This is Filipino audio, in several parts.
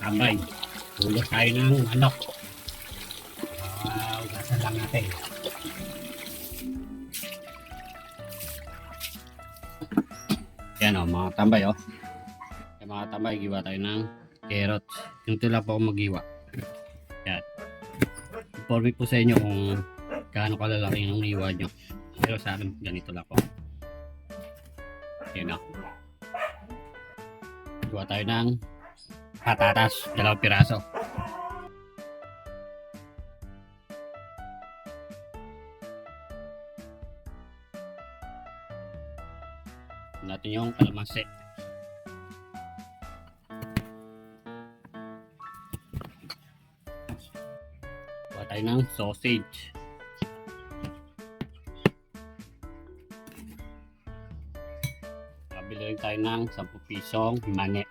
tambay. Hulog tayo ng manok. Ugasan lang natin. Yan o, mga tambay o. Yan mga tambay, giwa tayo ng carrots. Yung tula po ako magiwa. Yan. Informe po sa inyo kung gaano kalalaki yung iwa nyo. Pero sa akin, ganito lang po. Yan o. Giwa tayo ng patatas, 2 piraso. Natin yung kalamansi. Kuha tayo ng sausage. Bili rin tayo ng 10 pisong mani.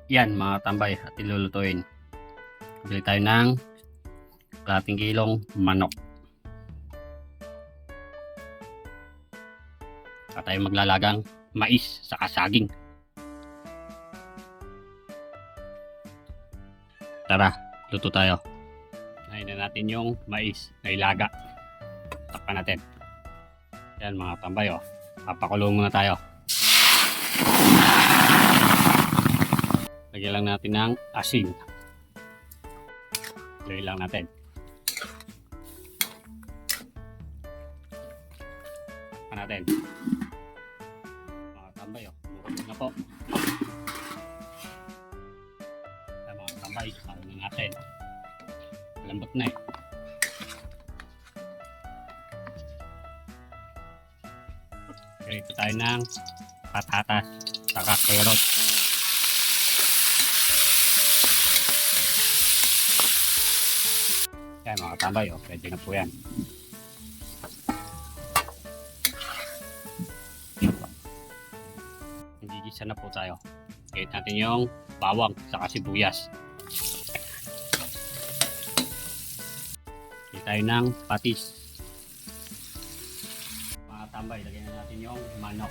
Yan mga tambay at ilulutuin. Bili tayo ng 1 kilong manok. At tayo maglalagang mais sa saging. Tara, luto tayo. Nahin na natin yung mais na ilaga. Takpan natin. Yan mga tambay o. Papakulong muna tayo. Lagyan lang natin ng asin. Lagyan lang natin. Takpan natin. Mga tambay o. Bukod na po. Yan mga tambay. Saro na natin. Lambot na eh. Ito tayo ng patatas saka carrot. Yan mga tambay o. Pwede na po yan. Gigisa na po tayo. Gayet natin yung bawang saka sibuyas. Tayo ng patis. Mga tambay, lagyan na natin yung manok.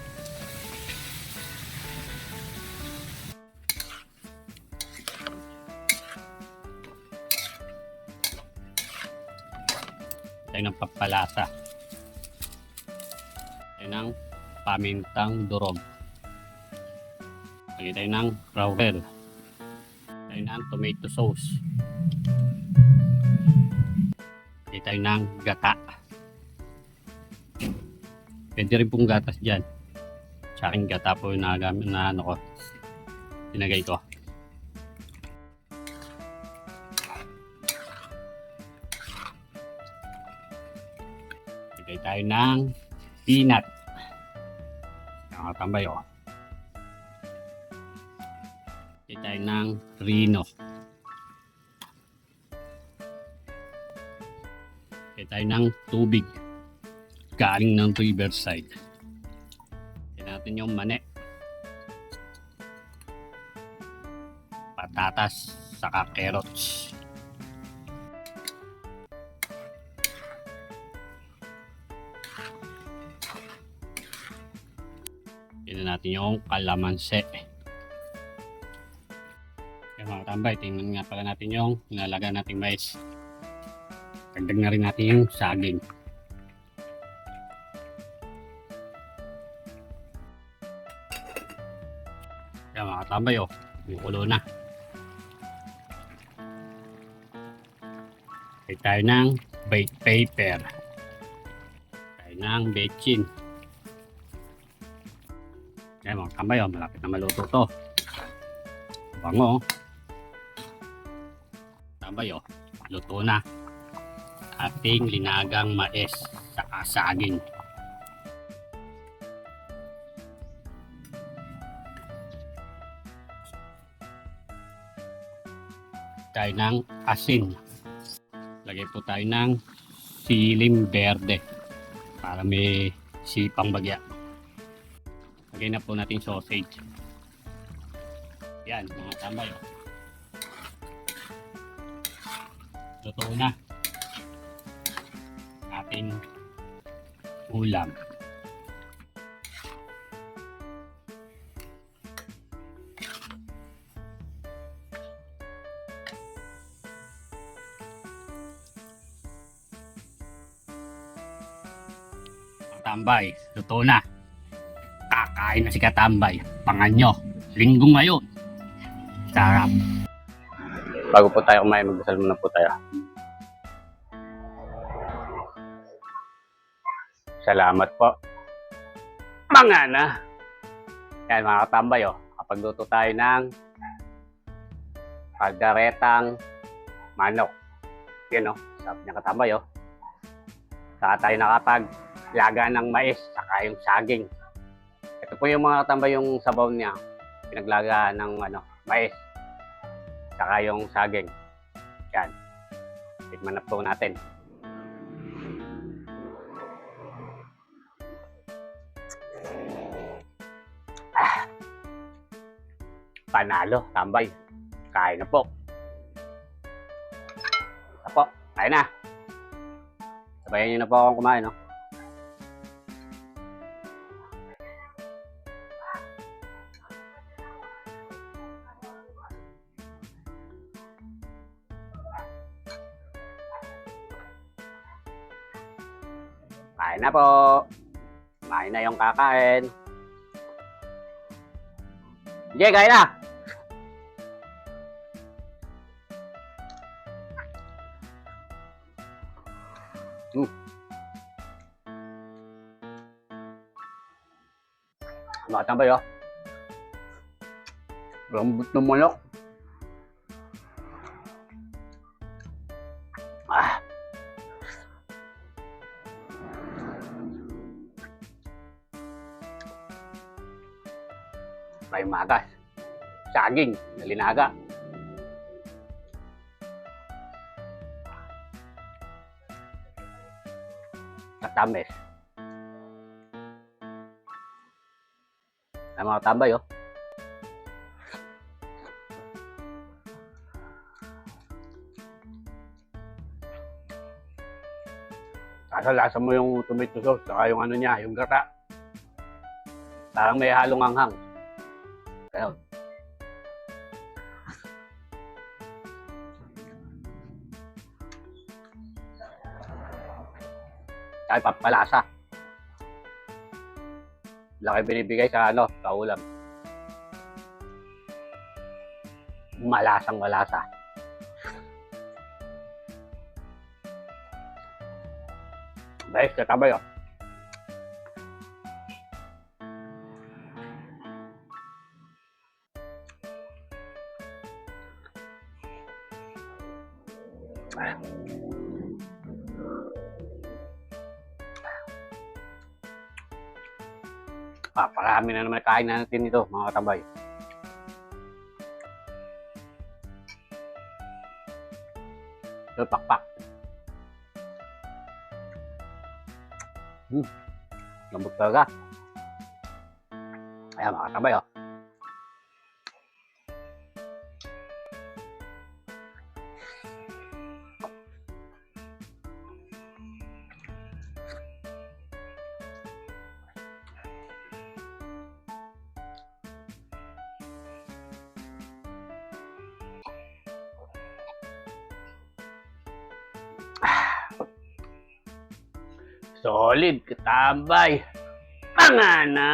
Tayo ng papalasa. Tayo ng pamintang durog. Lagyan tayo ng laurel. Tayo ng tomato sauce. Tayo ng gata. Pwede rin pong gatas dyan. Sa akin gata po yung nagamit na ano ko. Tinagay ko. Lagay tayo ng peanut. Nakatambay o. Lagay tayo ng rino. Lagay tayo ng tubig galing ng riverside. Lagyan natin yung mani, patatas saka carrots. Lagyan natin yung kalamansi. Kaya mga tambay, tingnan nga pala natin yung nilalaga nating mais. Dagdag na rin natin yung saging. Kaya mga tambay o, bukulo na. Kaya tayo ng baked paper. Tayo ng bechin. Kaya mga tambay o, malapit na maluto to. Bango. Tambay o, luto na. Ating linagang mais sa saging. Tayo ng asin. Lagay po tayo ng siling berde para may sipang bagya. Lagay na po natin sausage. Yan mga tambay. Luto na ating ulam. Katambay, luto na. Kakain na si Katambay. Pangan nyo. Linggo ngayon. Sarap. Bago po tayo kumain, magdasal muna po tayo. Salamat po. Mga na. Yan mga katambay, kapag luto tayo ng pagdaretang manok. Yan sarap niya katambay. Saka tayo nakapaglaga ng mais, saka yung saging. Ito po yung mga katambay yung sabaw niya. Pinaglaga ng mais, saka yung saging. Yan. Tikman na po natin. Panalo, tambay. Kain na po. Apo, kain na. Sabayan niyo na po akong kumain, Kain na po. Kain na yung kakain. Sige, kain na. Mga tambay, lambot ng manok. May magas. Saging na linaga. Katamis. Ay mga tambay, Lasa mo yung tomato sauce, saka yung niya, yung gata. Parang may halong anghang. Ayun. Ay, papalasa. Laki binibigay sa sa ulam. Malasang malasa. Guys, katabay, Parami na naman kain na natin ito, mga katabay. Ito, pakpak. Lambot talaga. Ayan, mga katabay, Solid, katambay. Mga na.